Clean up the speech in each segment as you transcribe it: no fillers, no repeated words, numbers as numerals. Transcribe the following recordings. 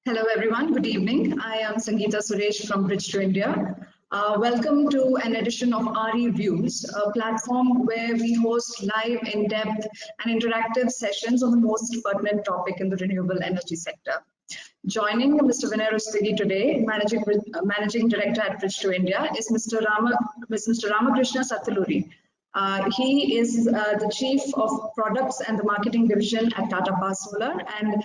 Hello everyone, good evening. I am Sangeeta Suresh from Bridge to India. Welcome to an edition of RE Views, a platform where we host live, in-depth and interactive sessions on the most pertinent topic in the renewable energy sector. Joining Mr. Vinay Rustagi today, Managing Director at Bridge to India, is Mr. Ramakrishna Sataluri. He is the Chief of Products and the Marketing Division at Tata Power Solar, and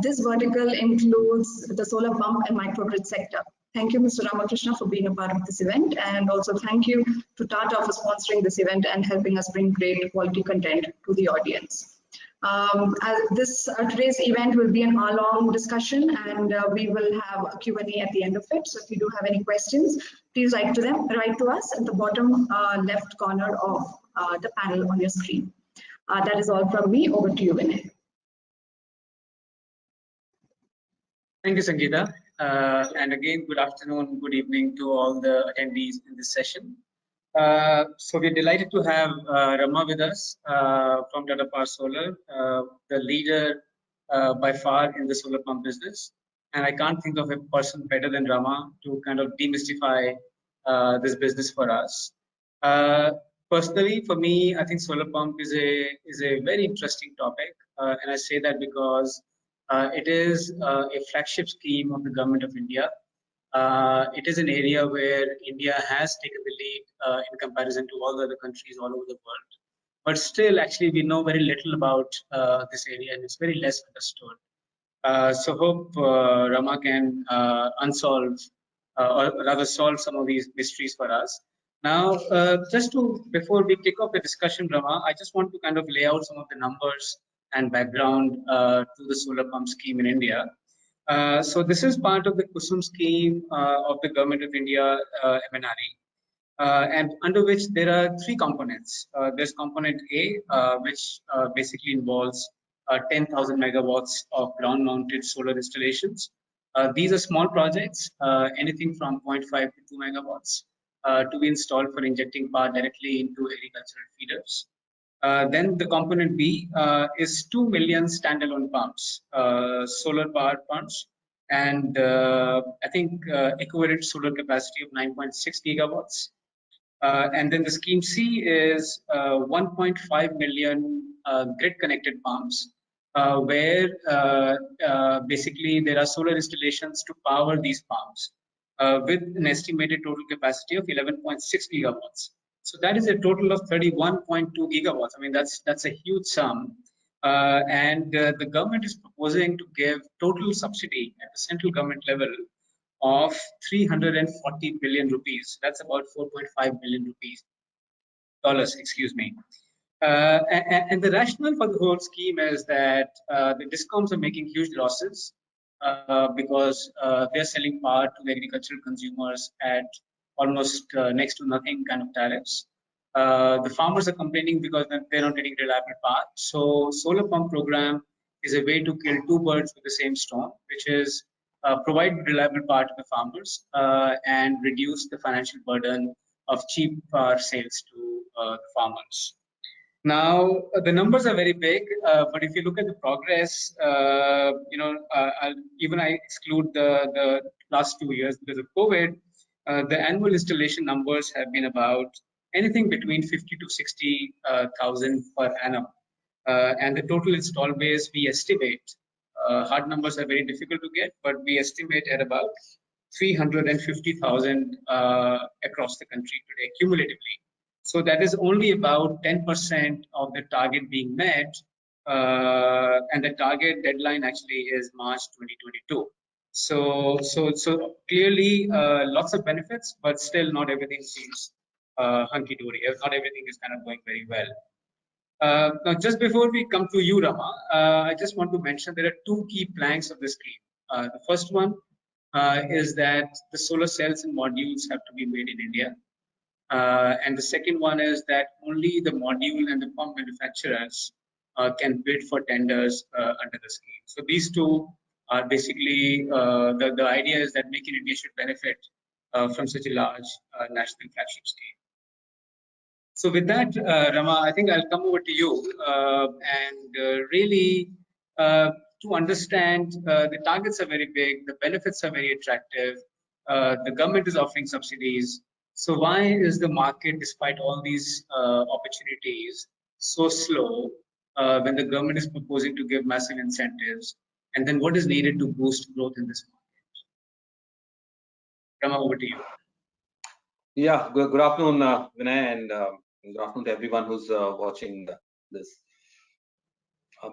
this vertical includes the solar pump and microgrid sector. Thank you, Mr. Ramakrishna, for being a part of this event, and also thank you to Tata for sponsoring this event and helping us bring great quality content to the audience. Today's event will be an hour-long discussion, and we will have a Q&A at the end of it. So if you do have any questions, please write to us at the bottom left corner of the panel on your screen. That is all from me. Over to you, Vinay. Thank you, Sangeeta. And again, good afternoon, good evening to all the attendees in this session. So we're delighted to have Rama with us from Tata Power Solar, the leader by far in the solar pump business. And I can't think of a person better than Rama to kind of demystify this business for us. Personally, for me, I think solar pump is a very interesting topic, and I say that because it is a flagship scheme of the government of India. It is an area where India has taken the lead in comparison to all the other countries all over the world. But still, actually, we know very little about this area, and it's very less understood. So hope Rama can unsolve, or rather solve some of these mysteries for us. Now, before we kick off the discussion, Rama, I just want to kind of lay out some of the numbers and background to the solar pump scheme in India. So this is part of the KUSUM scheme of the Government of India, MNRE, and under which there are three components. There's component A, which basically involves 10,000 megawatts of ground-mounted solar installations. These are small projects, anything from 0.5 to 2 megawatts, to be installed for injecting power directly into agricultural feeders. Then the component B is 2 million standalone pumps, solar power pumps, and I think equivalent solar capacity of 9.6 gigawatts. And then the scheme C is 1.5 million grid-connected pumps, where basically there are solar installations to power these pumps with an estimated total capacity of 11.6 gigawatts. So that is a total of 31.2 gigawatts. I mean, that's a huge sum. And the government is proposing to give total subsidy at the central government level of 340 billion rupees. That's about 4.5 billion rupees, dollars, excuse me. And the rationale for the whole scheme is that the DISCOMs are making huge losses because they're selling power to the agricultural consumers at almost next to nothing kind of tariffs. The farmers are complaining because they're not getting reliable power. So solar pump program is a way to kill two birds with the same stone, which is provide reliable power to the farmers and reduce the financial burden of cheap power sales to the farmers. Now, the numbers are very big, but if you look at the progress, I exclude the last 2 years because of COVID. The annual installation numbers have been about anything between 50 to 60,000 per annum. And the total install base, we estimate, hard numbers are very difficult to get, but we estimate at about 350,000 across the country today, cumulatively. So that is only about 10% of the target being met. And the target deadline actually is March 2022. So clearly lots of benefits, but still not everything seems hunky-dory. Not everything is kind of going very well. Now, just before we come to you, Rama, I just want to mention there are two key planks of the scheme. The first one is that the solar cells and modules have to be made in India. And the second one is that only the module and the pump manufacturers can bid for tenders under the scheme. So these two are basically, the idea is that Make in India should benefit from such a large national flagship scheme. So with that, Rama, I think I'll come over to you and really to understand the targets are very big, the benefits are very attractive, the government is offering subsidies. So why is the market, despite all these opportunities, so slow when the government is proposing to give massive incentives? And then what is needed to boost growth in this market? Rama, over to you. Yeah, good afternoon, Vinay, and good afternoon to everyone who's watching this.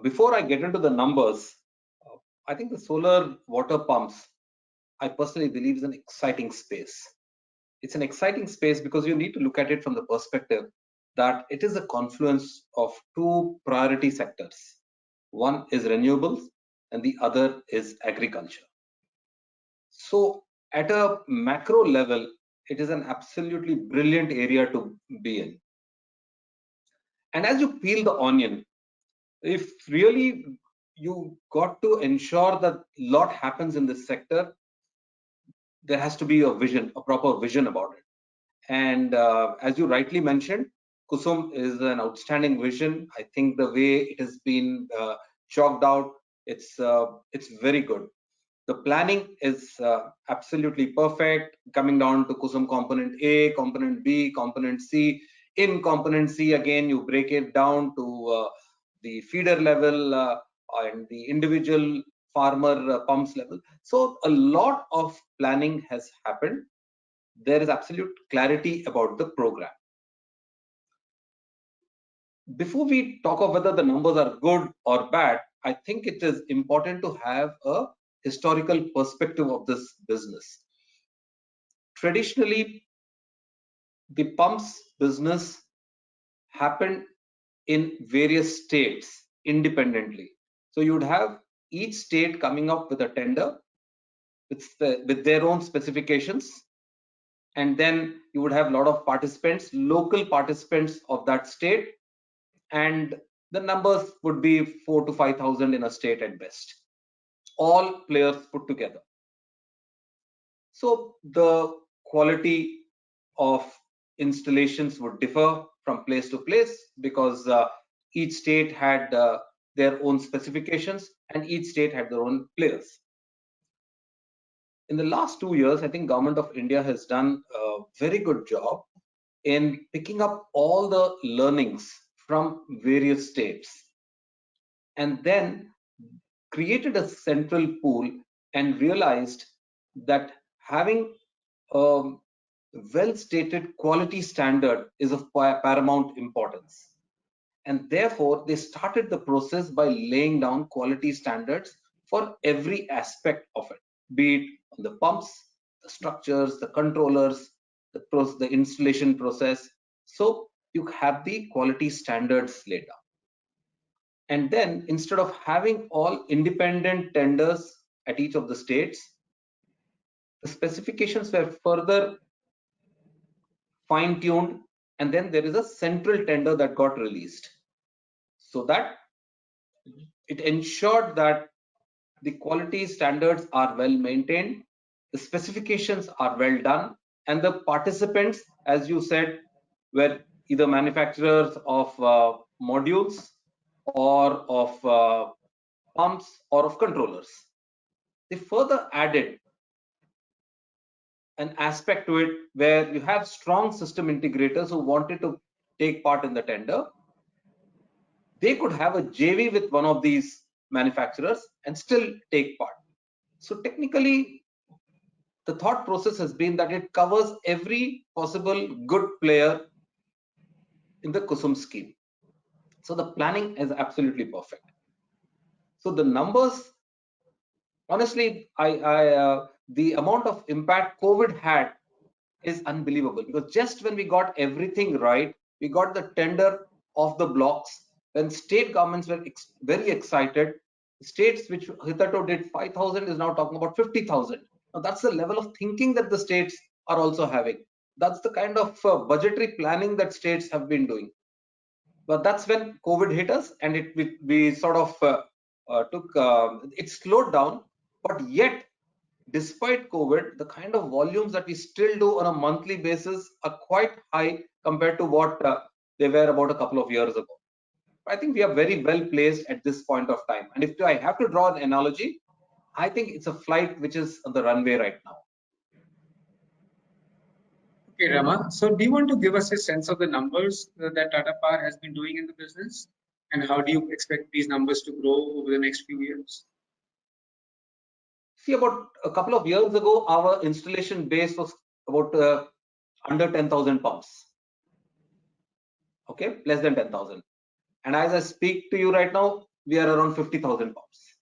Before I get into the numbers, I think the solar water pumps, I personally believe, is an exciting space. It's an exciting space because you need to look at it from the perspective that it is a confluence of two priority sectors. One is renewables and the other is agriculture. So at a macro level, it is an absolutely brilliant area to be in. And as you peel the onion, if really you got to ensure that a lot happens in this sector, there has to be a vision, a proper vision about it. And as you rightly mentioned, Kusum is an outstanding vision. I think the way it has been chalked out, it's very good. The planning is absolutely perfect, coming down to Kusum component A, component B, component C. In component C, again, you break it down to the feeder level and the individual farmer pumps level. So a lot of planning has happened. There is absolute clarity about the program. Before we talk of whether the numbers are good or bad, I think it is important to have a historical perspective of this business. Traditionally, the pumps business happened in various states independently. So you would have each state coming up with a tender with their own specifications, and then you would have a lot of participants, local participants of that state, and the numbers would be 4,000 to 5,000 in a state at best, all players put together. So the quality of installations would differ from place to place because each state had their own specifications and each state had their own players. In the last 2 years, I think Government of India has done a very good job in picking up all the learnings from various states and then created a central pool and realized that having a well-stated quality standard is of paramount importance. And therefore, they started the process by laying down quality standards for every aspect of it, be it on the pumps, the structures, the controllers, the installation process. So you have the quality standards laid down. And then instead of having all independent tenders at each of the states, the specifications were further fine-tuned, and then there is a central tender that got released, so that it ensured that the quality standards are well maintained, the specifications are well done, and the participants, as you said, were either manufacturers of modules or of pumps or of controllers. They further added an aspect to it where you have strong system integrators who wanted to take part in the tender. They could have a JV with one of these manufacturers and still take part. So technically, the thought process has been that it covers every possible good player in the Kusum scheme. So the planning is absolutely perfect. So the numbers, honestly, the amount of impact COVID had is unbelievable, because just when we got everything right, we got the tender of the blocks, when state governments were very excited. States which hitherto did 5,000 is now talking about 50,000. Now that's the level of thinking that the states are also having. That's the kind of budgetary planning that states have been doing. But that's when COVID hit us, and we sort of it slowed down. But yet, despite COVID, the kind of volumes that we still do on a monthly basis are quite high compared to what they were about a couple of years ago. I think we are very well placed at this point of time. And if I have to draw an analogy, I think it's a flight which is on the runway right now. Okay, Rama. So do you want to give us a sense of the numbers that Tata Power has been doing in the business? And how do you expect these numbers to grow over the next few years? See, about a couple of years ago, our installation base was about under 10,000 pumps. Okay, less than 10,000. And as I speak to you right now, we are around 50,000 pumps.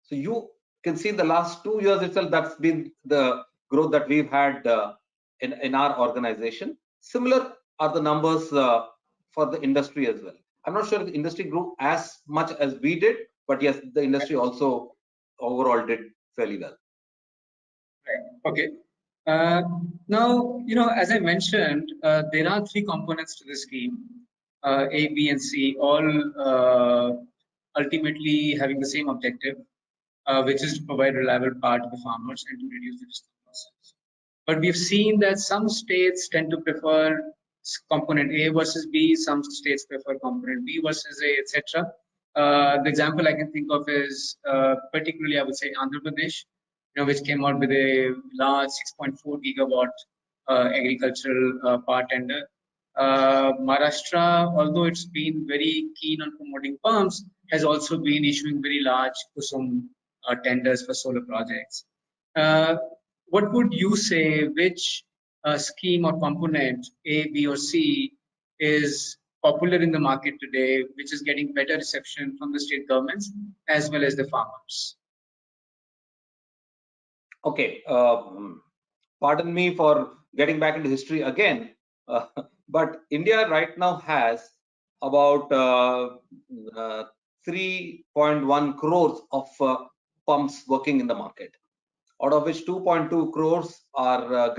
So you can see in the last 2 years itself, that's been the growth that we've had in our organization. Similar are the numbers for the industry as well. I'm not sure if the industry grew as much as we did, but yes, the industry also overall did fairly well. Right. Okay. Now, as I mentioned, there are three components to the scheme, A, B, and C, all ultimately having the same objective, which is to provide reliable power to the farmers and to reduce the risk losses. But we've seen that some states tend to prefer component A versus B, some states prefer component B versus A, etc. The example I can think of is particularly, I would say, Andhra Pradesh, which came out with a large 6.4 gigawatt agricultural power tender. Maharashtra, although it's been very keen on promoting pumps, has also been issuing very large KUSUM tenders for solar projects. What would you say, which scheme or component, A, B, or C, is popular in the market today, which is getting better reception from the state governments as well as the farmers? Okay, pardon me for getting back into history again, but India right now has about 3.1 crores of pumps working in the market, out of which 2.2 crores are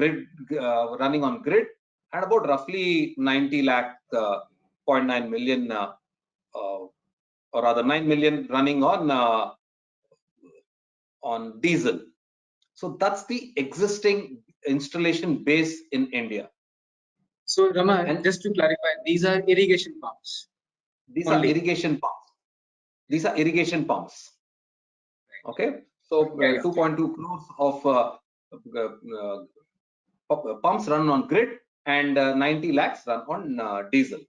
running on grid, and about roughly 90 lakh, 0.9 million, or rather 9 million running on diesel. So that's the existing installation base in India. So Rama, and just to clarify, these are irrigation pumps. These are irrigation pumps. These are irrigation pumps. Okay, so 2.2 crores of pumps run on grid, and 90 lakhs run on diesel.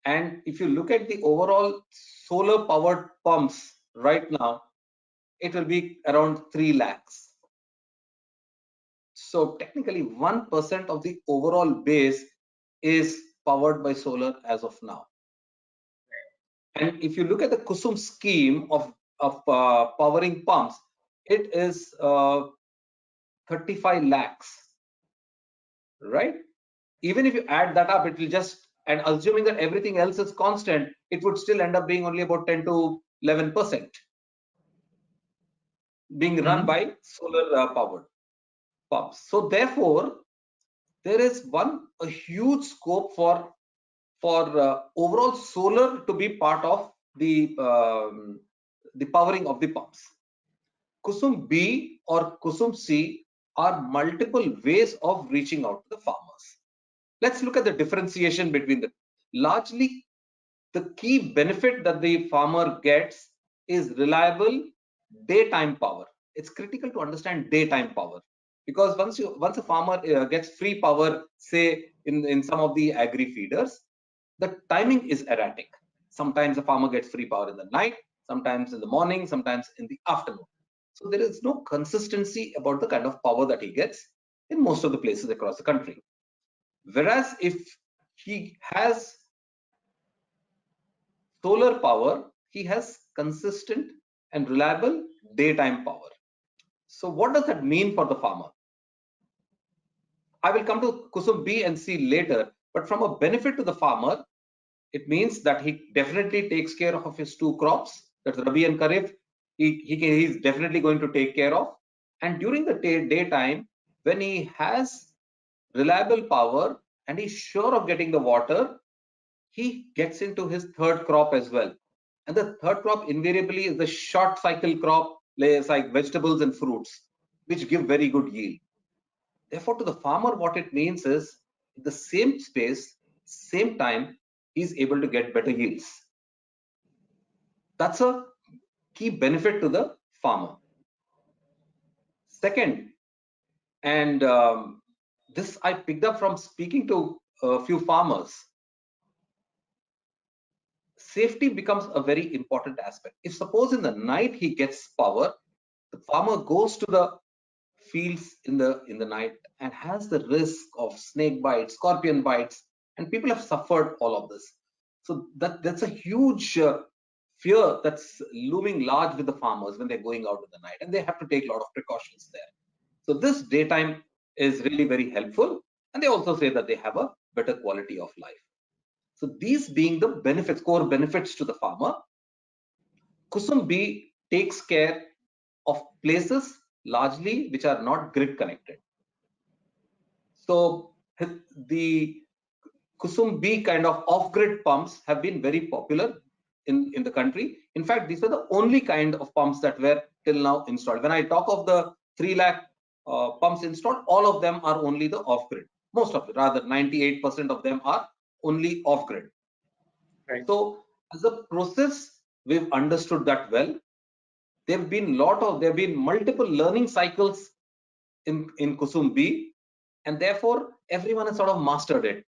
And if you look at the overall solar powered pumps right now, it will be around 3 lakhs. So technically 1% of the overall base is powered by solar as of now. And if you look at the KUSUM scheme of powering pumps, it is 35 lakhs, right? Even if you add that up, it will just, and assuming that everything else is constant, it would still end up being only about 10 to 11% being run by solar powered pumps. So therefore, there is a huge scope for overall solar to be part of the powering of the pumps. KUSUM B or KUSUM C are multiple ways of reaching out to the farmers. Let's look at the differentiation between them. Largely, the key benefit that the farmer gets is reliable daytime power. It's critical to understand daytime power, because once a farmer gets free power, say in some of the agri feeders, the timing is erratic. Sometimes the farmer gets free power in the night, sometimes in the morning, sometimes in the afternoon. So there is no consistency about the kind of power that he gets in most of the places across the country. Whereas if he has solar power, he has consistent and reliable daytime power. So what does that mean for the farmer? I will come to KUSUM B and C later, but from a benefit to the farmer, it means that he definitely takes care of his two crops, that's Rabi and Kharif. He's definitely going to take care of. And during the daytime, when he has reliable power and he's sure of getting the water, he gets into his third crop as well. And the third crop invariably is the short cycle crop, like vegetables and fruits, which give very good yield. Therefore, to the farmer, what it means is, in the same space, same time, he's able to get better yields. That's a key benefit to the farmer. Second, and this I picked up from speaking to a few farmers, safety becomes a very important aspect. If suppose in the night he gets power, the farmer goes to the fields in the night and has the risk of snake bites, scorpion bites, and people have suffered all of this. So that's a huge fear that's looming large with the farmers when they're going out in the night, and they have to take a lot of precautions there. So this daytime is really very helpful, and they also say that they have a better quality of life. So these being the benefits, core benefits to the farmer, Kusum B takes care of places largely which are not grid connected. So the Kusum B kind of off-grid pumps have been very popular in the country. In fact, these are the only kind of pumps that were till now installed. When I talk of the 3 lakh pumps installed, all of them are only the off-grid. Most of it, rather 98% of them are only off-grid. Right. So as a process, we've understood that well. There have been multiple learning cycles in Kusum B, and therefore everyone has sort of mastered it.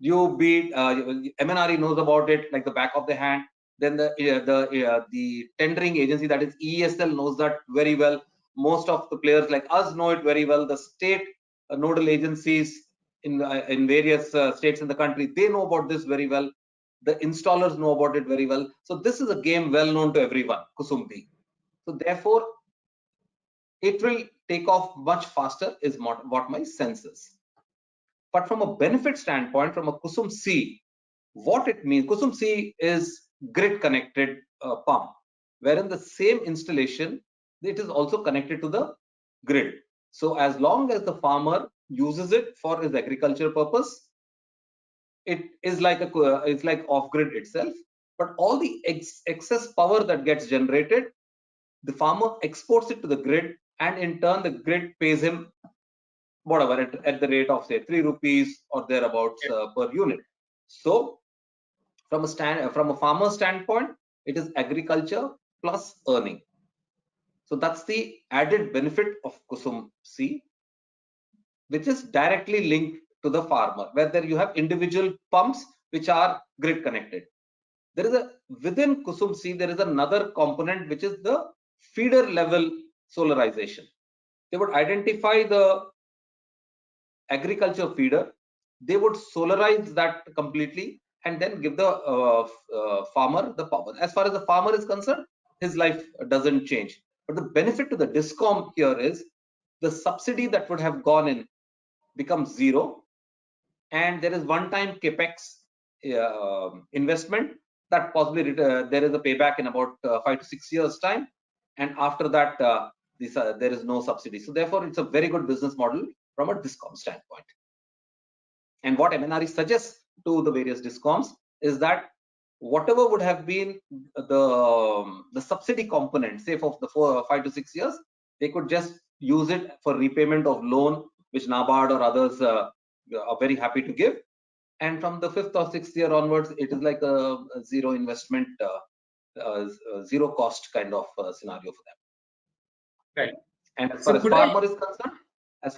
MNRE knows about it like the back of the hand. Then the tendering agency, that is EESL, knows that very well. Most of the players like us know it very well. The state nodal agencies in various states in the country, they know about this very well. The installers know about it very well. So this is a game well known to everyone, Kusum B. So therefore, it will take off much faster is what my sense is. But from a benefit standpoint, from a Kusum C, what it means, Kusum C is grid connected pump, wherein the same installation, it is also connected to the grid. So as long as the farmer uses it for his agriculture purpose, it is like it's like off grid itself. But all the excess power that gets generated, the farmer exports it to the grid, and in turn the grid pays him whatever at the rate of say 3 rupees or thereabouts per unit. So from a farmer standpoint, it is agriculture plus earning. So that's the added benefit of Kusum C, which is directly linked to the farmer, whether you have individual pumps which are grid connected. There is within Kusum C, there is another component which is the feeder level solarization. They would identify the agriculture feeder, they would solarize that completely and then give the farmer the power. As far as the farmer is concerned, his life doesn't change. But the benefit to the DISCOM here is the subsidy that would have gone in becomes zero, and there is one-time capex investment that possibly there is a payback in about 5 to 6 years time, and after that there is no subsidy. So therefore, it's a very good business model from a DISCOM standpoint. And what MNRE suggests to the various DISCOMs is that whatever would have been the subsidy component, say for the 5 to 6 years, they could just use it for repayment of loan, which NABARD or others are very happy to give. And from the 5th or 6th year onwards, it is like a zero investment, zero cost kind of scenario for them. Right. And as far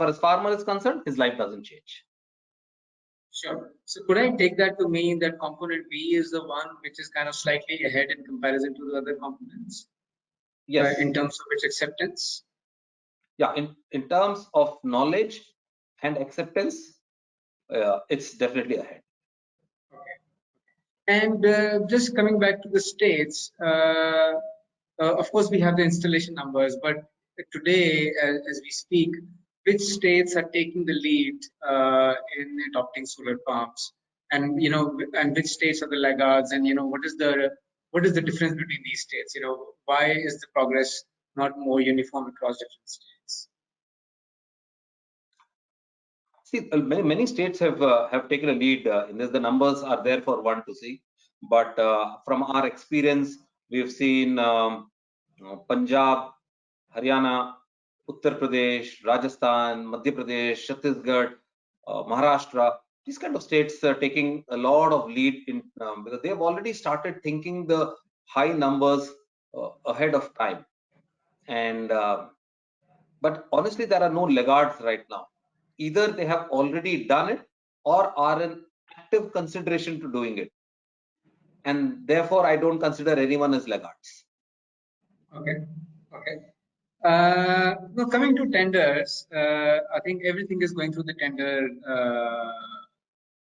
as farmer is concerned, his life doesn't change. Sure. So could I take that to mean that component B is the one which is kind of slightly ahead in comparison to the other components? Yes. In terms of its acceptance? Yeah, in terms of knowledge and acceptance, it's definitely ahead. Okay. And just coming back to the states, of course we have the installation numbers, but today, as we speak, which states are taking the lead in adopting solar pumps, and and which states are the laggards, and what is the difference between these states? Why is the progress not more uniform across different states? See, many states have taken a lead in this. The numbers are there for one to see, but from our experience, we've seen Punjab, Haryana, Uttar Pradesh, Rajasthan, Madhya Pradesh, Chhattisgarh, Maharashtra. these kind of states are taking a lot of lead in because they have already started thinking the high numbers ahead of time. And but honestly, there are no laggards right now. Either they have already done it or are in active consideration to doing it, and therefore I don't consider anyone as laggards. Okay. Okay. Now coming to tenders, I think everything is going through the tender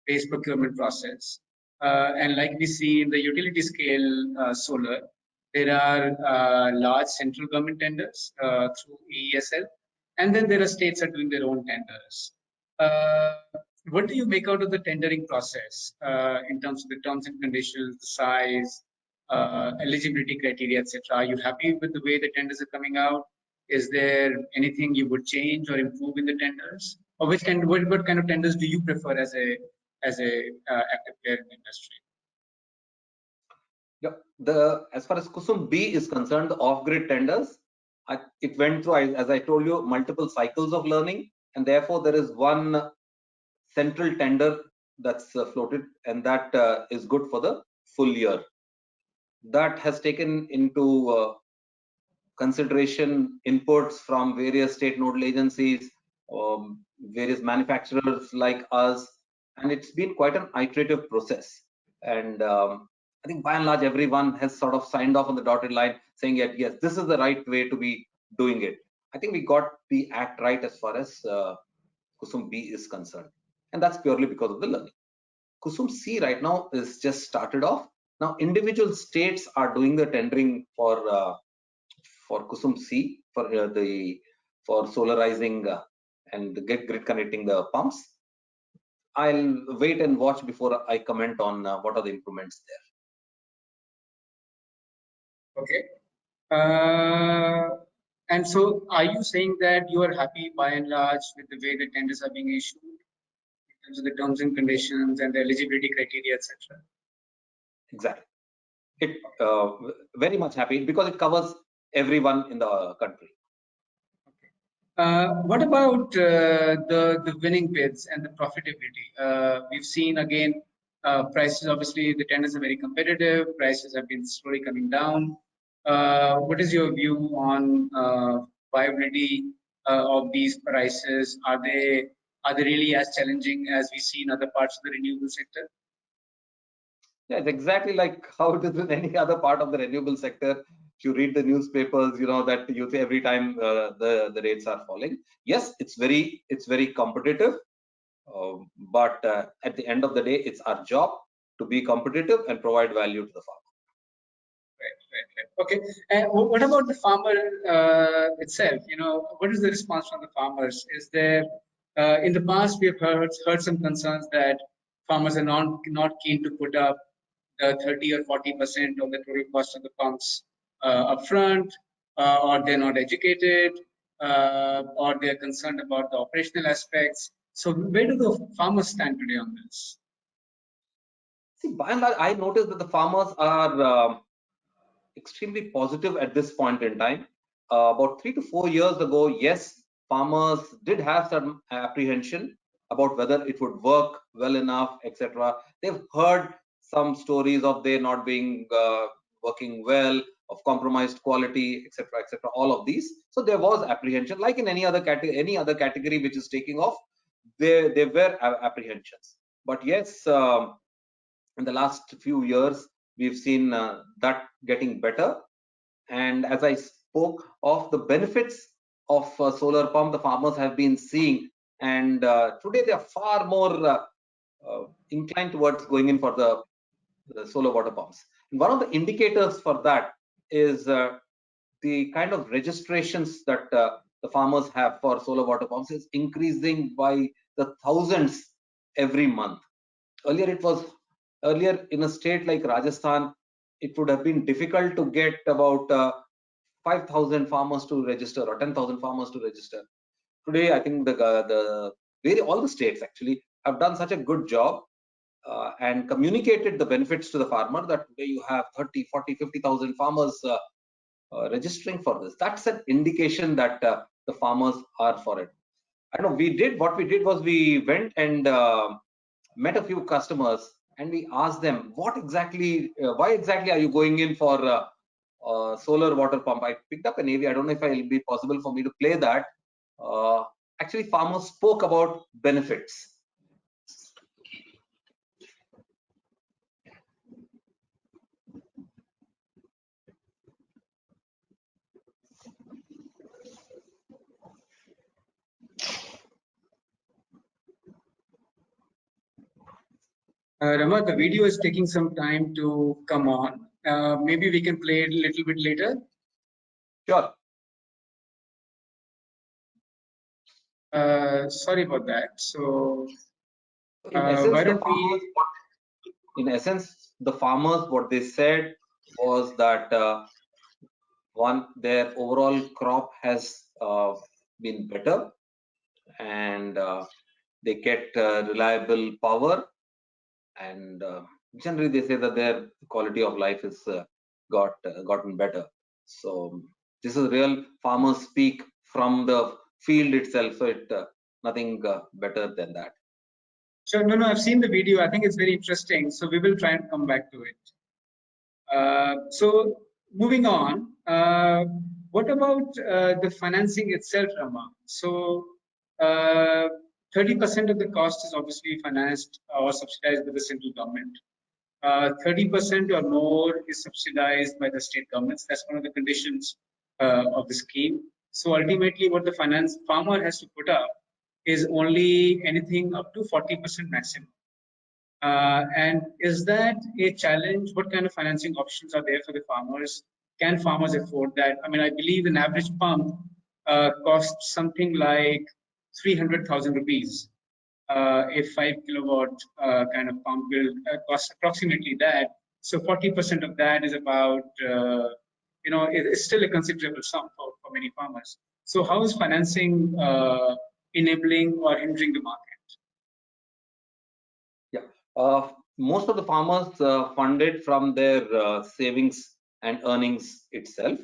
based procurement process. And like we see in the utility scale solar, there are large central government tenders through AESL, and then there are states that are doing their own tenders. Uh, what do you make out of the tendering process in terms of the terms and conditions, the size, eligibility criteria, etc.? Are you happy with the way the tenders are coming out? Is there anything you would change or improve in the tenders? Or what kind of tenders do you prefer as a active player in the industry? Yeah, as far as Kusum B is concerned, the off-grid tenders, it went through, as I told you, multiple cycles of learning, and therefore there is one central tender that's floated, and that is good for the full year. That has taken into consideration inputs from various state nodal agencies, various manufacturers like us, and it's been quite an iterative process. And I think by and large, everyone has sort of signed off on the dotted line saying, yes, this is the right way to be doing it. I think we got the act right as far as Kusum B is concerned. And that's purely because of the learning. Kusum C right now is just started off. Now, individual states are doing the tendering for Kusum C for solarizing and grid connecting the pumps. I'll wait and watch before I comment on what are the improvements there. Okay. And so, are you saying that you are happy by and large with the way the tenders are being issued in terms of the terms and conditions and the eligibility criteria, etc.? Exactly. It very much happy because it covers everyone in the country. What about the winning bids and the profitability? We've seen again prices. Obviously, the tenders are very competitive. Prices have been slowly coming down. What is your view on viability of these prices? Are they really as challenging as we see in other parts of the renewable sector? Yeah, it's exactly like how it is in any other part of the renewable sector. If you read the newspapers, you know that you say every time the rates are falling. Yes, it's very competitive, but at the end of the day, it's our job to be competitive and provide value to the farmer. Right. Okay. And what about the farmer itself? You know, what is the response from the farmers? Is there in the past we have heard some concerns that farmers are not keen to put up the 30 or 40% of the total cost of the pumps upfront, or they're not educated, or they're concerned about the operational aspects. So where do the farmers stand today on this? See, by and large, I noticed that the farmers are extremely positive at this point in time. About 3 to 4 years ago, yes, farmers did have some apprehension about whether it would work well enough, etc. They've heard some stories of they not being working well, of compromised quality, etc., etc. All of these. So there was apprehension, like in any other category which is taking off. There were apprehensions. But yes, in the last few years, we've seen that getting better. And as I spoke of the benefits of solar pump, the farmers have been seeing, and today they are far more inclined towards going in for the solar water pumps. And one of the indicators for that is the kind of registrations that the farmers have for solar water pumps is increasing by the thousands every month. Earlier in a state like Rajasthan, it would have been difficult to get about 5,000 farmers to register or 10,000 farmers to register. Today, I think all the states actually have done such a good job and communicated the benefits to the farmer that today you have 30, 40, 50,000 farmers registering for this. That's an indication that the farmers are for it. I know what we did was we went and met a few customers and we asked them why exactly are you going in for solar water pump. I picked up an AV. I don't know if it will be possible for me to play that. Actually, farmers spoke about benefits. Rama, the video is taking some time to come on. Maybe we can play it a little bit later. Sure. Sorry about that. So, in essence, why the don't farmers, what they said was that one, their overall crop has been better, and they get reliable power, and generally they say that their quality of life is gotten better. So this is real farmers speak from the field itself, so it nothing better than that. Sure. No, I've seen the video. I think it's very interesting. So we will try and come back to it. So moving on, what about the financing itself, Rama? So 30% of the cost is obviously financed or subsidized by the central government. 30% or more is subsidized by the state governments. That's one of the conditions of the scheme. So ultimately, what the finance farmer has to put up is only anything up to 40% maximum. And is that a challenge? What kind of financing options are there for the farmers? Can farmers afford that? I mean, I believe an average pump costs something like 300,000 rupees. A 5 kilowatt kind of pump will cost approximately that. So 40% of that is about, it's still a considerable sum for many farmers. So how is financing enabling or hindering the market? Most of the farmers funded from their savings and earnings itself.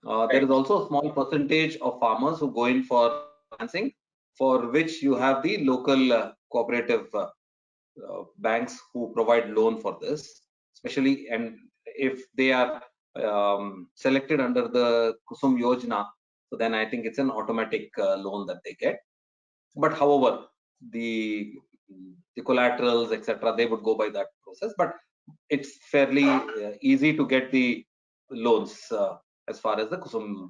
There is also a small percentage of farmers who go in for financing, for which you have the local cooperative banks who provide loan for this, especially, and if they are selected under the Kusum Yojana, so then I think it's an automatic loan that they get. But however, the collaterals, etc., they would go by that process. But it's fairly easy to get the loans as far as the Kusum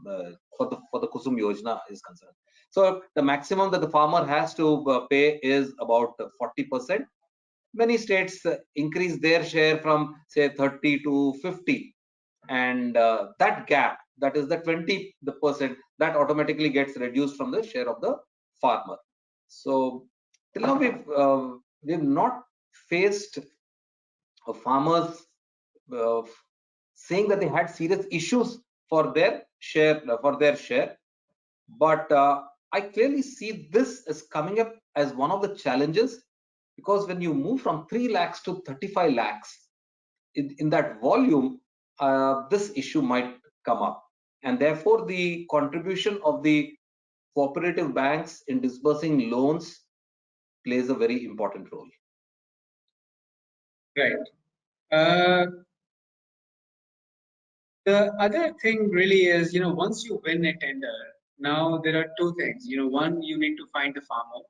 for the Kusum Yojana is concerned. So the maximum that the farmer has to pay is about 40%. Many states increase their share from say 30 to 50, and that gap, that is the 20%, that automatically gets reduced from the share of the farmer. So till now we've not faced farmers saying that they had serious issues for their share, but I clearly see this as coming up as one of the challenges, because when you move from 3 lakhs to 35 lakhs in that volume, this issue might come up, and therefore the contribution of the cooperative banks in disbursing loans plays a very important role. Right. The other thing really is, once you win a tender, now there are two things. One, you need to find the farmer.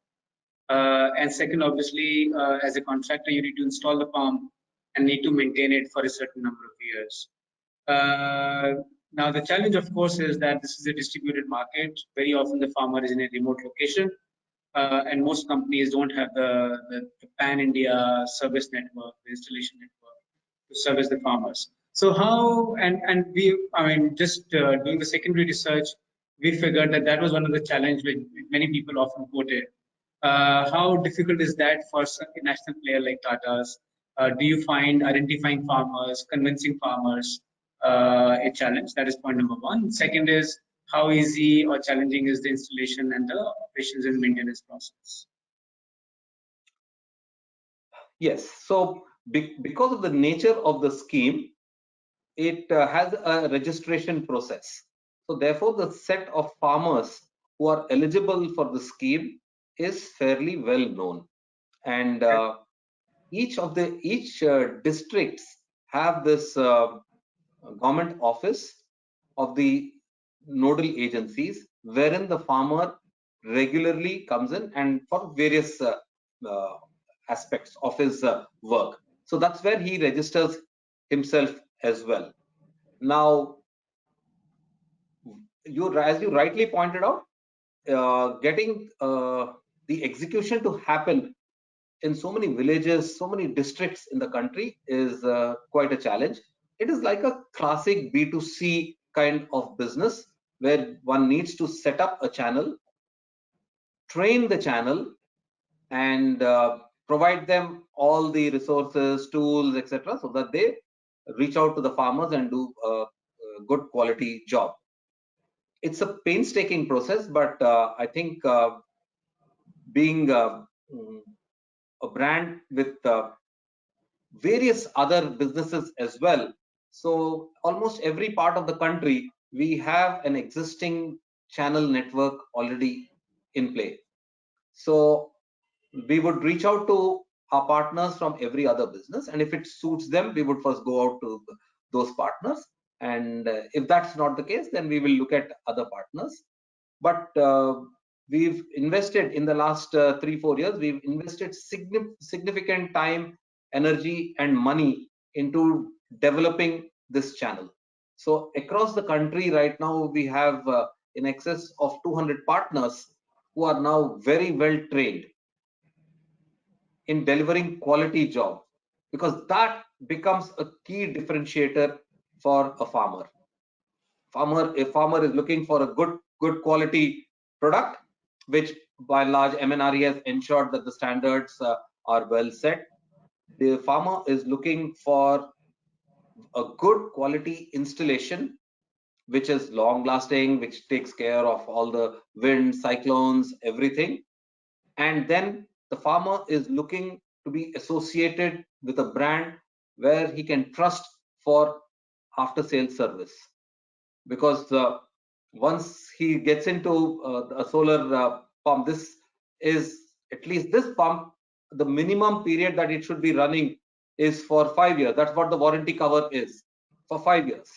And second, obviously, as a contractor, you need to install the pump and need to maintain it for a certain number of years. Now, the challenge, of course, is that this is a distributed market. Very often, the farmer is in a remote location, and most companies don't have the pan-India service network, the installation network to service the farmers. So how, and we, I mean, just doing the secondary research, we figured that was one of the challenges which many people often quoted. How difficult is that for a national player like Tata's? Do you find identifying farmers, convincing farmers a challenge? That is point number one. Second is, how easy or challenging is the installation and the operations and maintenance process? Yes, so because of the nature of the scheme, it has a registration process. So therefore, the set of farmers who are eligible for the scheme is fairly well known, and each districts have this government office of the nodal agencies, wherein the farmer regularly comes in and for various aspects of his work. So that's where he registers himself as well. Now, as you rightly pointed out, getting the execution to happen in so many villages, so many districts in the country is quite a challenge. It is like a classic B2C kind of business where one needs to set up a channel, train the channel, and provide them all the resources, tools, etc., so that they reach out to the farmers and do a good quality job. It's a painstaking process, but I think being a brand with various other businesses as well, so almost every part of the country we have an existing channel network already in play. So we would reach out to our partners from every other business, and if it suits them, we would first go out to those partners, and if that's not the case, then we will look at other partners. But we've invested in the last 3-4 years, we've invested significant time, energy and money into developing this channel. So across the country right now we have in excess of 200 partners who are now very well trained in delivering quality job, because that becomes a key differentiator for a farmer. A farmer is looking for a good quality product, which by and large MNRE has ensured that the standards are well set. The farmer is looking for a good quality installation, which is long lasting, which takes care of all the wind, cyclones, everything. And then the farmer is looking to be associated with a brand where he can trust for after sales service, because once he gets into a solar pump, this is at least this pump, the minimum period that it should be running is for 5 years. That's what the warranty cover is, for 5 years.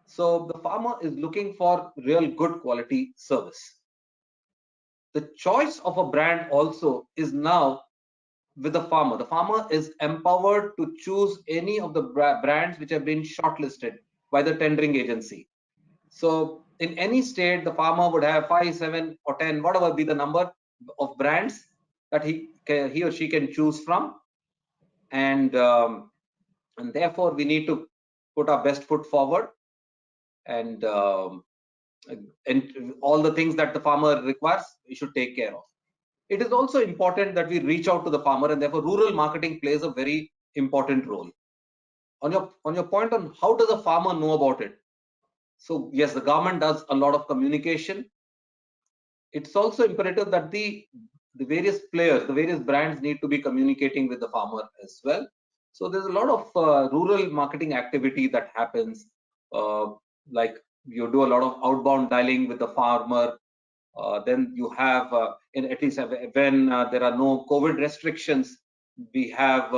So the farmer is looking for real good quality service. The choice of a brand also is now with the farmer. The farmer is empowered to choose any of the brands which have been shortlisted by the tendering agency. So in any state, the farmer would have 5, 7 or 10, whatever be the number of brands that he or she can choose from, and therefore we need to put our best foot forward, and all the things that the farmer requires we should take care of. It is also important that we reach out to the farmer, and therefore rural marketing plays a very important role. On your point on how does a farmer know about it? So yes, the government does a lot of communication. It's also imperative that the various players, the various brands need to be communicating with the farmer as well. So there's a lot of rural marketing activity that happens, like you do a lot of outbound dialing with the farmer. Then you have, at least when there are no COVID restrictions, we have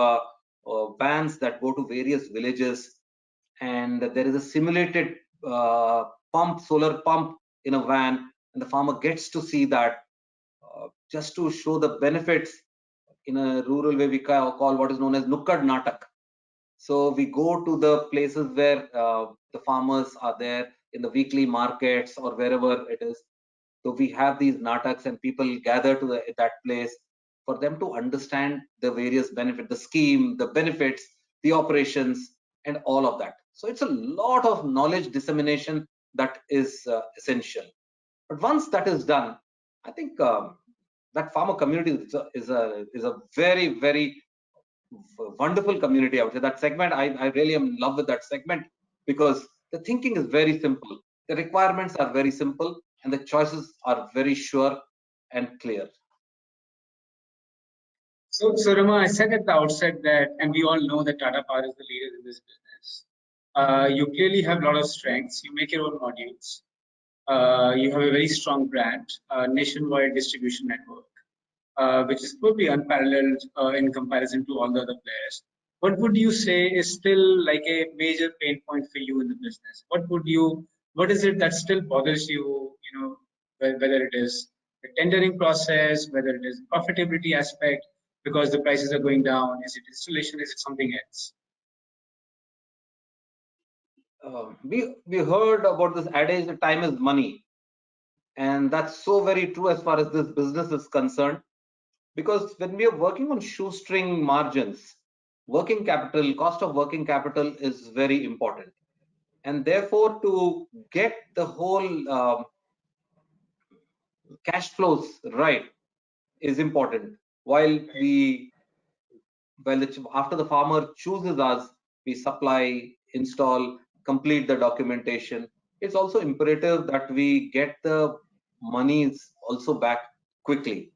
vans that go to various villages, and there is a simulated solar pump in a van, and the farmer gets to see that, just to show the benefits. In a rural way, we call what is known as Nukkad Natak. So we go to the places where the farmers are there in the weekly markets or wherever it is. So we have these nataks, and people gather to that place for them to understand the various benefits, the scheme, the benefits, the operations, and all of that. So it's a lot of knowledge dissemination that is essential. But once that is done, I think that farmer community is a very, very wonderful community out there. That segment, I really am in love with that segment, because the thinking is very simple, the requirements are very simple, and the choices are very sure and clear. So Rama, I said at the outset that, and we all know that Tata Power is the leader in this business. You clearly have a lot of strengths. You make your own modules. You have a very strong brand, nationwide distribution network. which is probably unparalleled in comparison to all the other players. What would you say is still like a major pain point for you in the business? What is it that still bothers you? You know, whether it is the tendering process, whether it is profitability aspect, because the prices are going down. Is it installation? Is it something else? We heard about this adage that time is money, and that's so very true as far as this business is concerned, because when we are working on shoestring margins, working capital, cost of working capital is very important, and therefore to get the whole cash flows right is important. While after the farmer chooses us, we supply, install, complete the documentation. It's also imperative that we get the monies also back quickly.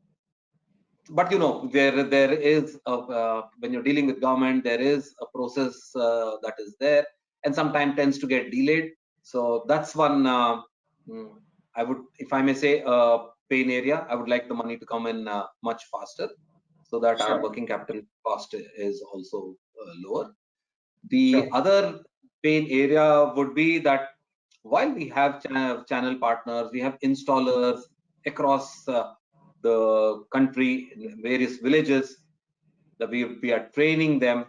But you know, there is when you're dealing with government, there is a process that is there, and sometimes tends to get delayed. So that's one I would, if I may say, pain area. I would like the money to come in much faster, so that our working capital cost is also lower. The other pain area would be that while we have channel partners, we have installers across the country in various villages, that we are training them,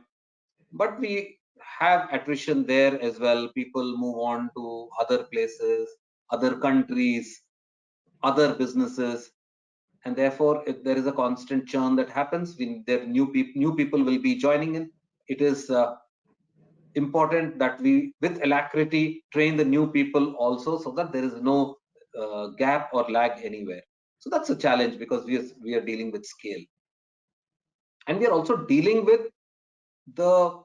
but we have attrition there as well. People move on to other places, other countries, other businesses, and therefore if there is a constant churn that happens, when there new people will be joining in. It is important that we with alacrity train the new people also, so that there is no gap or lag anywhere. So that's a challenge, because we are dealing with scale, and we are also dealing with the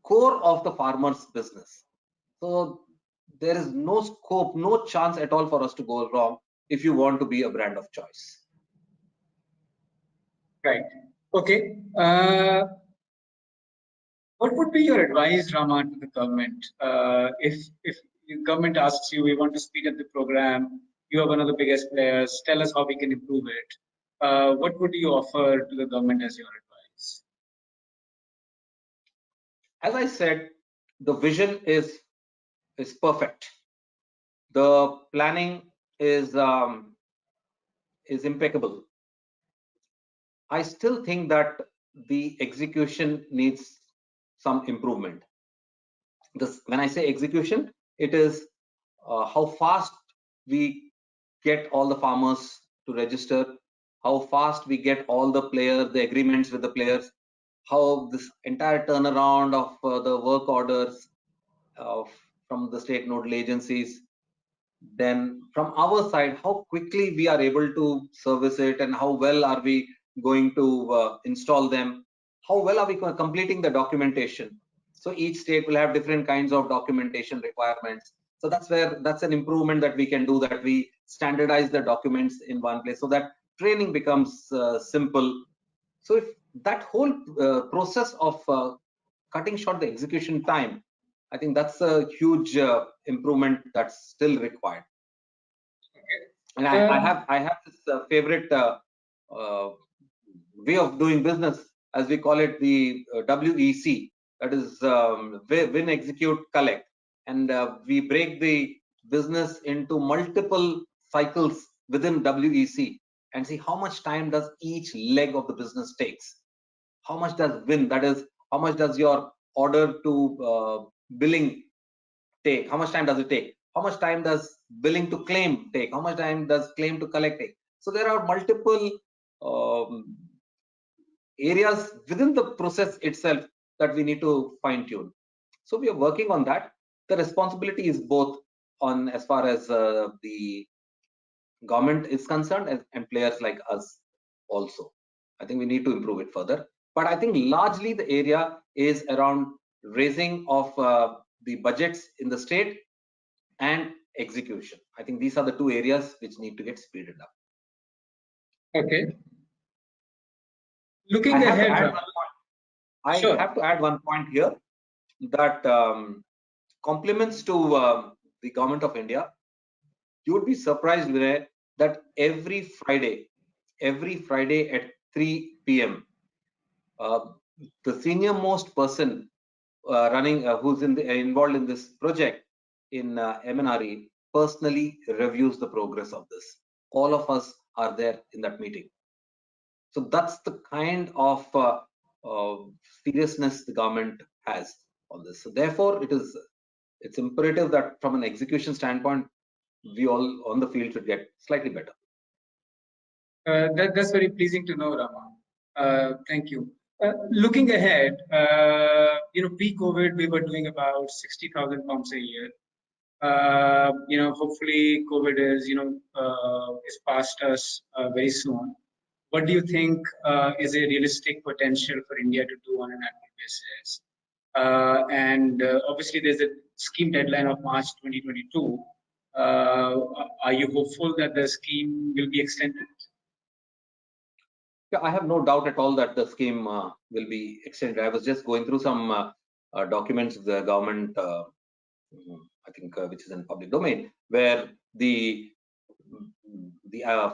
core of the farmer's business. So there is no scope, no chance at all for us to go wrong if you want to be a brand of choice. Right. Okay. What would be your advice, Rama, to the government? If the government asks you, we want to speed up the program, you are one of the biggest players, tell us how we can improve it. What would you offer to the government as your advice? As I said, the vision is perfect. The planning is impeccable. I still think that the execution needs some improvement. When I say execution, it is how fast we get all the farmers to register, how fast we get all the players, the agreements with the players, how this entire turnaround of the work orders from the state nodal agencies. Then from our side, how quickly we are able to service it, and how well are we going to install them, how well are we completing the documentation. So each state will have different kinds of documentation requirements. So that's an improvement that we can do, that we standardize the documents in one place, so that training becomes simple. So if that whole process of cutting short the execution time, I think that's a huge improvement that's still required. And I have this favorite way of doing business, as we call it, the WEC, that is win, execute, collect, and we break the business into multiple cycles within WEC and see how much time does each leg of the business takes. How much does win, that is, how much does your order to billing take? How much time does it take? How much time does billing to claim take? How much time does claim to collect take? So there are multiple areas within the process itself that we need to fine tune. So we are working on that. The responsibility is both on as far as the government is concerned, and players like us also. I think we need to improve it further. But I think largely the area is around raising of the budgets in the state and execution. I think these are the two areas which need to get speeded up. Okay. Looking ahead, I have to add one point here, that compliments to the government of India. You would be surprised, Vinay, that every Friday at 3 p.m., the senior most person who's involved in this project in MNRE personally reviews the progress of this. All of us are there in that meeting. So that's the kind of seriousness the government has on this. So therefore, it's imperative that from an execution standpoint, we all on the field should get slightly better. That's very pleasing to know, Rama. Thank you. Looking ahead, pre-COVID, we were doing about 60,000 pumps a year. Hopefully COVID is past us very soon. What do you think is a realistic potential for India to do on an annual basis? Obviously, there's a scheme deadline of March 2022. Are you hopeful that the scheme will be extended? Yeah, I have no doubt at all that the scheme will be extended. I was just going through some documents of the government, I think, which is in public domain, where the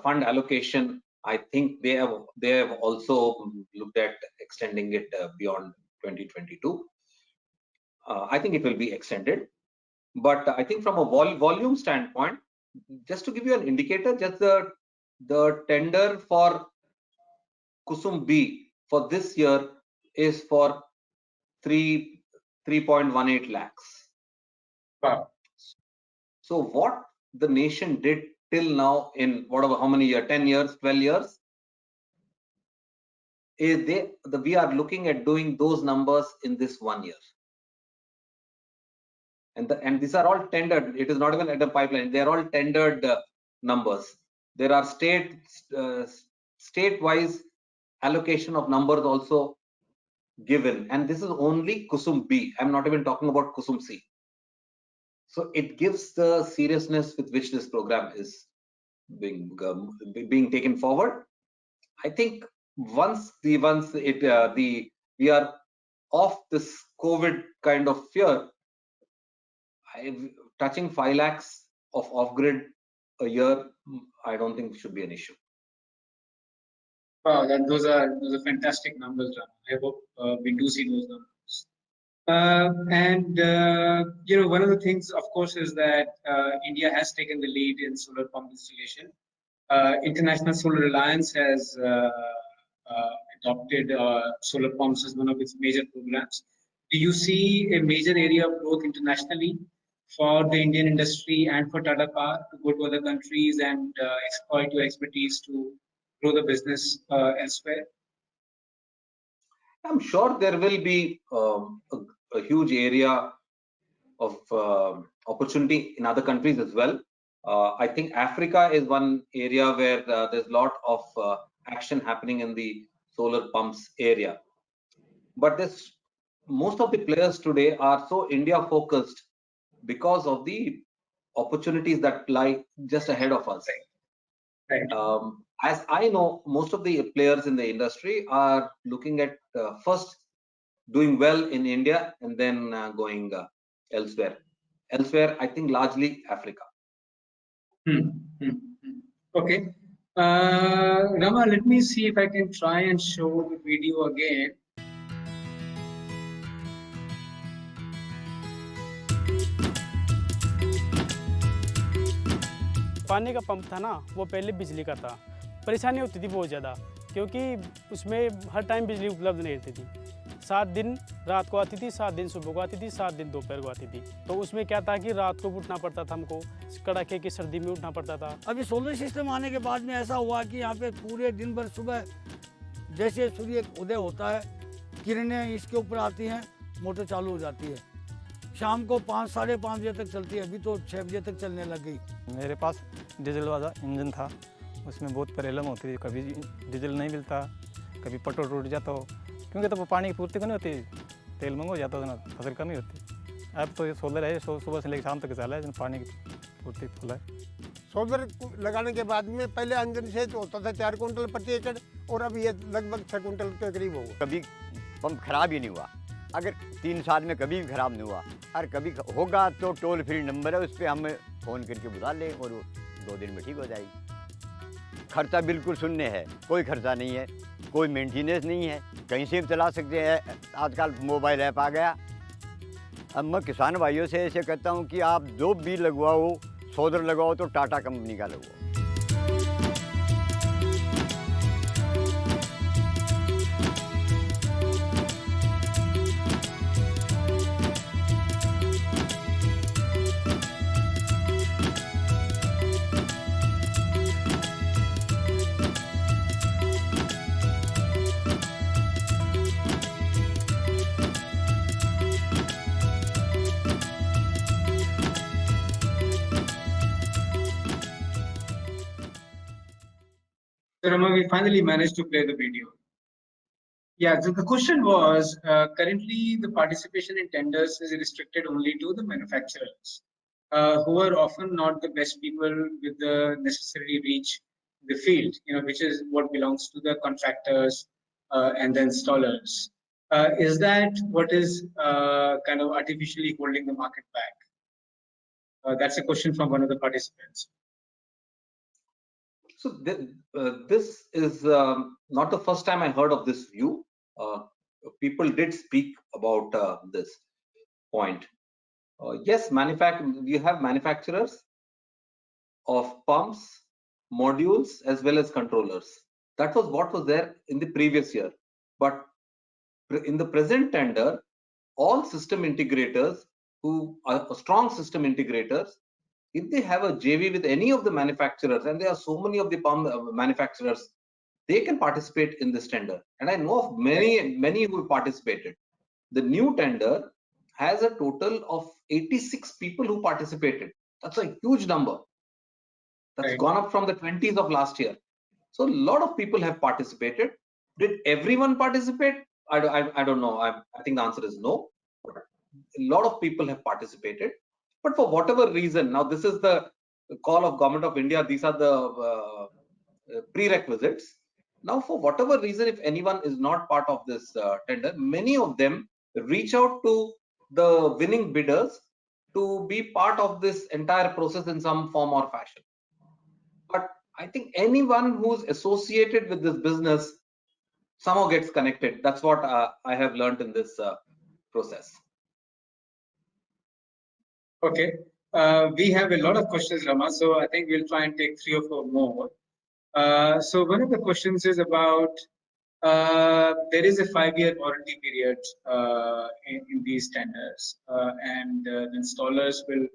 fund allocation, I think they have also looked at extending it beyond 2022. I think it will be extended, but I think from a volume standpoint, just to give you an indicator, just the tender for Kusum B for this year is for 3.18 lakhs. Wow. So what the nation did till now in whatever, how many years, 10 years, 12 years, is we are looking at doing those numbers in this 1 year. And these are all tendered. It is not even at the pipeline. They are all tendered numbers. There are state-wise allocation of numbers also given, and this is only Kusum B. I'm not even talking about Kusum C. So it gives the seriousness with which this program is being taken forward. I think once we are off this COVID kind of fear, touching 5 lakhs of off-grid a year, I don't think should be an issue. Wow, those are fantastic numbers, Ram. I hope we do see those numbers. One of the things, of course, is that India has taken the lead in solar pump installation. International Solar Alliance has adopted solar pumps as one of its major programs. Do you see a major area of growth internationally for the Indian industry and for Tata Power to go to other countries and exploit your expertise to grow the business elsewhere? I'm sure there will be a huge area of opportunity in other countries as well. I think Africa is one area where there's a lot of action happening in the solar pumps area. But most of the players today are so India focused because of the opportunities that lie just ahead of us. Right. As I know, most of the players in the industry are looking at first doing well in India and then going elsewhere. Elsewhere, I think largely Africa. Okay. Rama, let me see if I can try and show the video again. पानी का pump था ना, वो पहले बिजली का था। परेशानी होती थी बहुत ज़्यादा, क्योंकि उसमें हर टाइम बिजली उपलब्ध नहीं रहती थी। 7 दिन रात को आती थी, 7 दिन सुबह को आती थी, 7 दिन दोपहर को आती थी। तो उसमें क्या था कि रात को उठना पड़ता था हमको, कड़ाके की सर्दी में उठना पड़ता था। अभी सोलर सिस्टम आने के बाद में ऐसा हुआ कि यहाँ पे पूरे दिन भर सुबह जैसे सूर्य उदय होता है, किरणें इसके ऊपर आती हैं, मोटर चालू हो जाती है। शाम को 5 साढ़े 5 बजे तक चलती है, अभी तो 6 बजे तक चलने लग गई। मेरे पास डीजल वाला इंजन था, उसमें बहुत प्रॉब्लम होती थी। कभी डीजल नहीं मिलता, कभी पेट्रोल टूट जाता हो, क्योंकि तो पानी की पूर्ति को नहीं होती, तेल महंगा हो जाता था ना, फसल कमी होती। अब तो ये सोलर है, सुबह से लेकर शाम तक चला है, पानी की पूर्ति फुल है। सोलर लगाने के बाद में पहले इंजन से तो होता था 4 कुंटल प्रति एकड़, और अब ये लगभग 6 कुंटल के करीब होगा। कभी पंप खराब ही नहीं हुआ, अगर 3 साल में कभी भी खराब नहीं हुआ, और कभी होगा तो टोल फ्री नंबर है, उस पर हम फ़ोन करके बुला लें और 2 दिन में ठीक हो जाएगी। खर्चा बिल्कुल शून्य है, कोई खर्चा नहीं है, कोई मेंटेनेंस नहीं है, कहीं से भी चला सकते हैं। आजकल मोबाइल ऐप आ गया। अब मैं किसान भाइयों से ऐसे कहता हूँ कि आप जो भी लगवाओ, सोलर लगवाओ तो टाटा कंपनी का लगवाओ। So Rama, we finally managed to play the video. Yeah, so the question was, currently the participation in tenders is restricted only to the manufacturers, who are often not the best people with the necessary reach in the field, which is what belongs to the contractors and the installers. Is that what is kind of artificially holding the market back? That's a question from one of the participants. So this is not the first time I heard of this view. People did speak about this point. Yes, we have manufacturers of pumps, modules, as well as controllers. That was what was there in the previous year. But in the present tender, all system integrators who are strong system integrators, if they have a JV with any of the manufacturers, and there are so many of the pump manufacturers, they can participate in this tender. And I know of many who participated. The new tender has a total of 86 people who participated. That's a huge number. That's gone up from the 20s of last year. So a lot of people have participated. Did everyone participate? I don't know. I think the answer is no. A lot of people have participated, but for whatever reason, now this is the call of Government of India. These are the prerequisites. Now, for whatever reason, if anyone is not part of this tender, many of them reach out to the winning bidders to be part of this entire process in some form or fashion. But I think anyone who's associated with this business somehow gets connected. That's what I have learned in this process. Okay, we have a lot of questions, Rama, so I think we'll try and take 3 or 4 more. So one of the questions is about, there is a 5-year warranty period in these tenders, and the installers will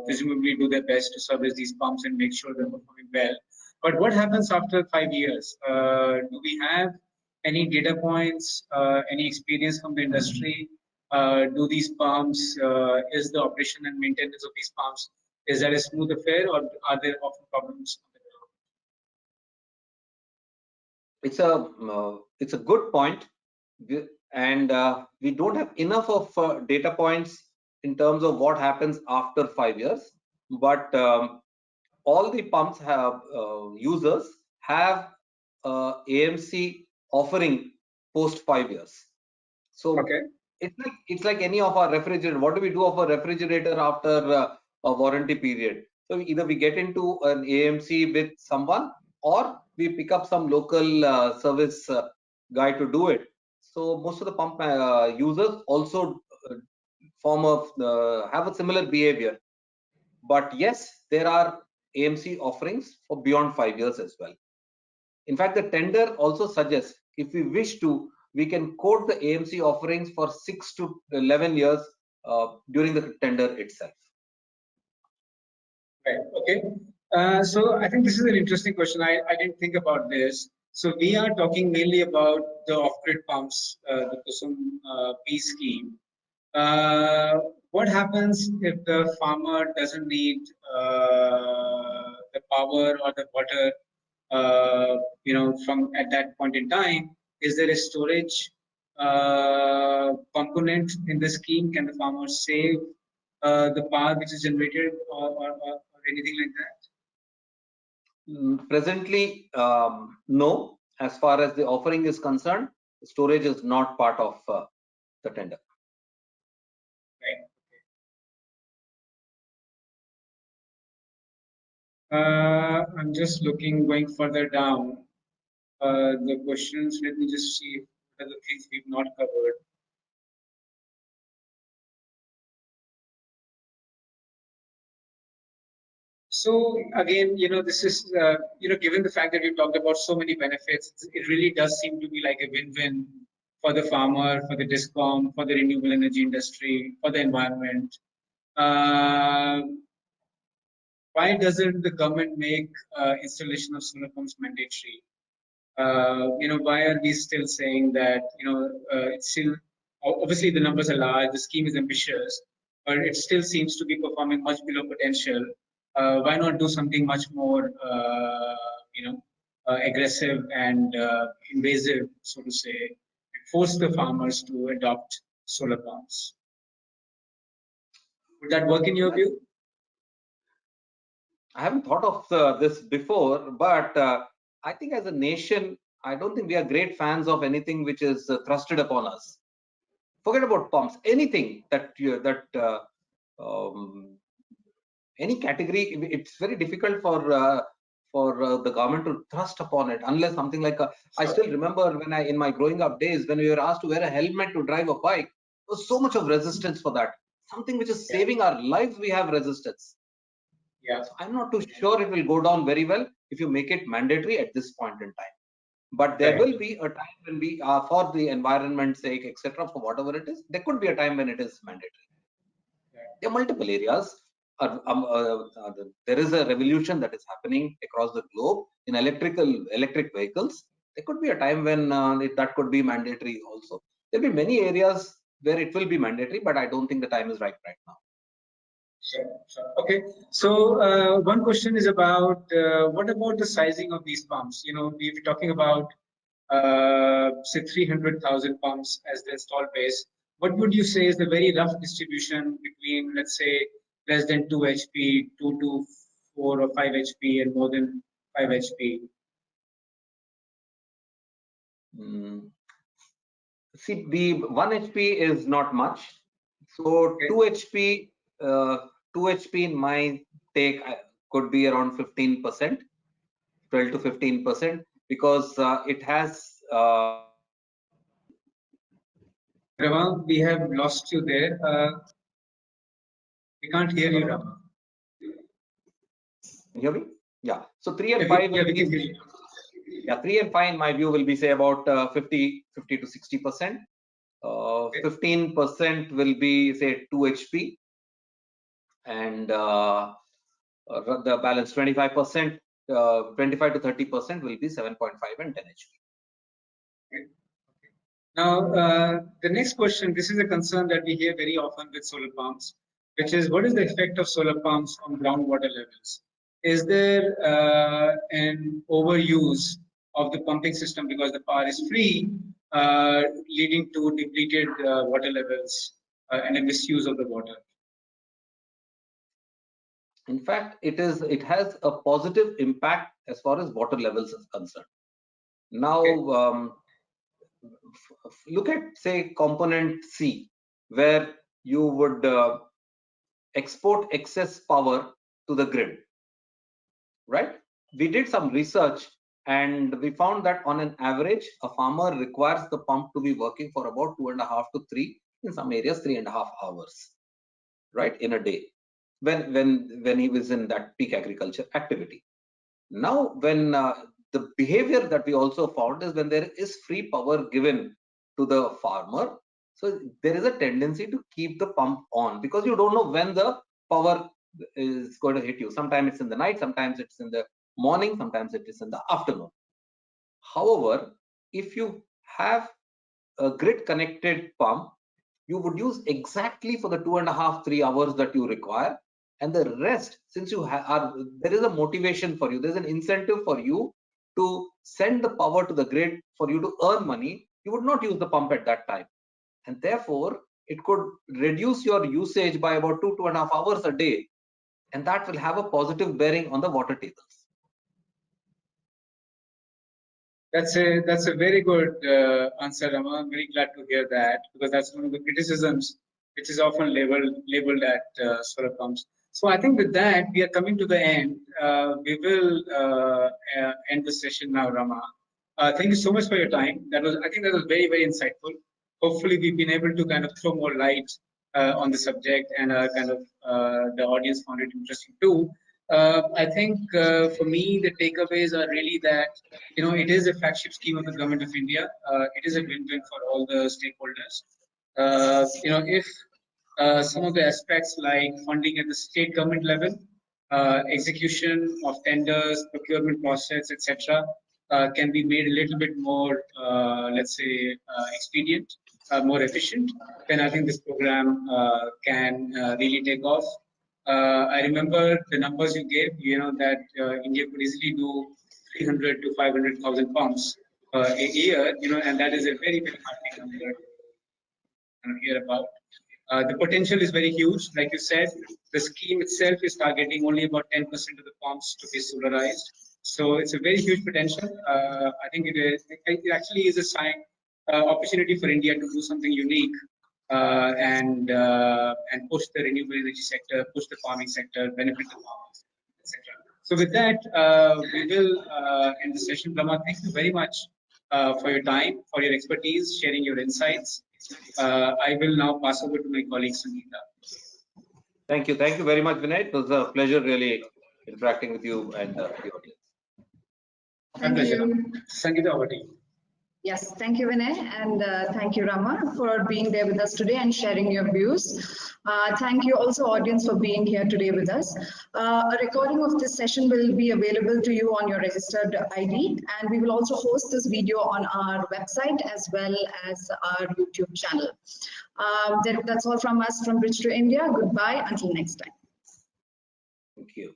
presumably do their best to service these pumps and make sure they're performing well. But what happens after 5 years? Do we have any data points, any experience from the industry? Do these pumps, is the operation and maintenance of these pumps, is that a smooth affair, or are there often problems on the ground? It's a good point, and we don't have enough of data points in terms of what happens after 5 years. But all the pumps have users have AMC offering post 5 years. So it's like any of our refrigerator. What do we do of a refrigerator after a warranty period? So either we get into an AMC with someone, or we pick up some local service guy to do it. So most of the pump users also have a similar behavior. But yes, there are AMC offerings for beyond 5 years as well. In fact, the tender also suggests, if we wish to, we can quote the AMC offerings for 6 to 11 years during the tender itself. Right. Okay. So I think this is an interesting question. I didn't think about this. So we are talking mainly about the off-grid pumps, the Kusum P scheme. What happens if the farmer doesn't need the power or the water, from at that point in time? Is there a storage component in the scheme? Can the farmer save the power which is generated, or anything like that? Presently, no. As far as the offering is concerned, storage is not part of the tender. Right. I'm just looking, going further down. The questions, let me just see what are the things we've not covered. So again, this is, given the fact that we've talked about so many benefits, it really does seem to be like a win-win for the farmer, for the DISCOM, for the renewable energy industry, for the environment. Why doesn't the government make installation of solar pumps mandatory? Why are we still saying that, it's still, obviously the numbers are large, the scheme is ambitious, but it still seems to be performing much below potential. Why not do something much more, aggressive and invasive, so to say, and force the farmers to adopt solar pumps? Would that work in your view? I haven't thought of this before, but I think as a nation, I don't think we are great fans of anything which is thrusted upon us. Forget about pumps. Anything any category, it's very difficult for the government to thrust upon it, unless something like I still remember when in my growing up days, when we were asked to wear a helmet to drive a bike, there was so much of resistance for that. Something which is saving our lives, we have resistance. Yeah. So I'm not too sure it will go down very well if you make it mandatory at this point in time. But there will be a time when we, for the environment's sake, etc., for whatever it is, there could be a time when it is mandatory. There are multiple areas. There is a revolution that is happening across the globe in electric vehicles. There could be a time when that could be mandatory also. There will be many areas where it will be mandatory, but I don't think the time is right now. Sure. Okay. So one question is about what about the sizing of these pumps? We're talking about say 300,000 pumps as the installed base. What would you say is the very rough distribution between, let's say, less than 2 HP, 2 to 4 or 5 HP, and more than 5 HP? See, the 1 HP is not much. So okay. 2 HP. 2 HP in my take could be around 15%, 12 to 15%, because it has. Rama, we have lost you there. We can't hear you, Rama. You hear me? Yeah. So 3 and 5. Yeah, we can hear you. Yeah, 3 and 5 in my view will be say about 50 to 60%. 15% will be say 2 HP. And the balance 25%, 25 to 30% will be 7.5 and 10 HP. Okay. Now, the next question, this is a concern that we hear very often with solar pumps, which is what is the effect of solar pumps on groundwater levels? Is there an overuse of the pumping system because the power is free, leading to depleted water levels and a misuse of the water? In fact, it has a positive impact as far as water levels is concerned. Now, okay. Look at say component C, where you would export excess power to the grid, right? We did some research and we found that on an average, a farmer requires the pump to be working for about 2.5 to 3, in some areas 3.5 hours, right, in a day. When he was in that peak agriculture activity. Now, when the behavior that we also found is when there is free power given to the farmer, so there is a tendency to keep the pump on because you don't know when the power is going to hit you. Sometimes it's in the night, sometimes it's in the morning, sometimes it is in the afternoon. However, if you have a grid connected pump, you would use exactly for the 2.5 to 3 hours that you require. And the rest, since you there is a motivation for you, there's an incentive for you to send the power to the grid for you to earn money, you would not use the pump at that time. And therefore, it could reduce your usage by about 2.5 hours a day. And that will have a positive bearing on the water tables. That's a very good answer, Rama. I'm very glad to hear that because that's one of the criticisms which is often labeled at solar pumps. So I think with that, we are coming to the end. We will end the session now, Rama. Thank you so much for your time. I think that was very, very insightful. Hopefully, we've been able to kind of throw more light on the subject, and the audience found it interesting too. I think for me, the takeaways are really that, it is a flagship scheme of the Government of India. It is a win-win for all the stakeholders. If some of the aspects like funding at the state government level, execution of tenders, procurement process, etc., can be made a little bit more, let's say, expedient, more efficient, then I think this program can really take off. I remember the numbers you gave, that India could easily do 300 to 500,000 pumps a year, and that is a very, very heartening number to hear about. The potential is very huge. Like you said, the scheme itself is targeting only about 10% of the pumps to be solarized. So it's a very huge potential. I think it actually is a sign, opportunity for India to do something unique and push the renewable energy sector, push the farming sector, benefit the farmers, etc. So with that, we will end the session. Rama, thank you very much for your time, for your expertise, sharing your insights. I will now pass over to my colleague Sangeeta. Thank you very much, Vinay. It was a pleasure really interacting with you and the audience. Thank you. Sangeeta, over to you. Yes, thank you, Vinay, and thank you, Rama, for being there with us today and sharing your views. Thank you also, audience, for being here today with us. A recording of this session will be available to you on your registered ID, and we will also host this video on our website as well as our YouTube channel. That's all from us from Bridge to India. Goodbye, until next time. Thank you.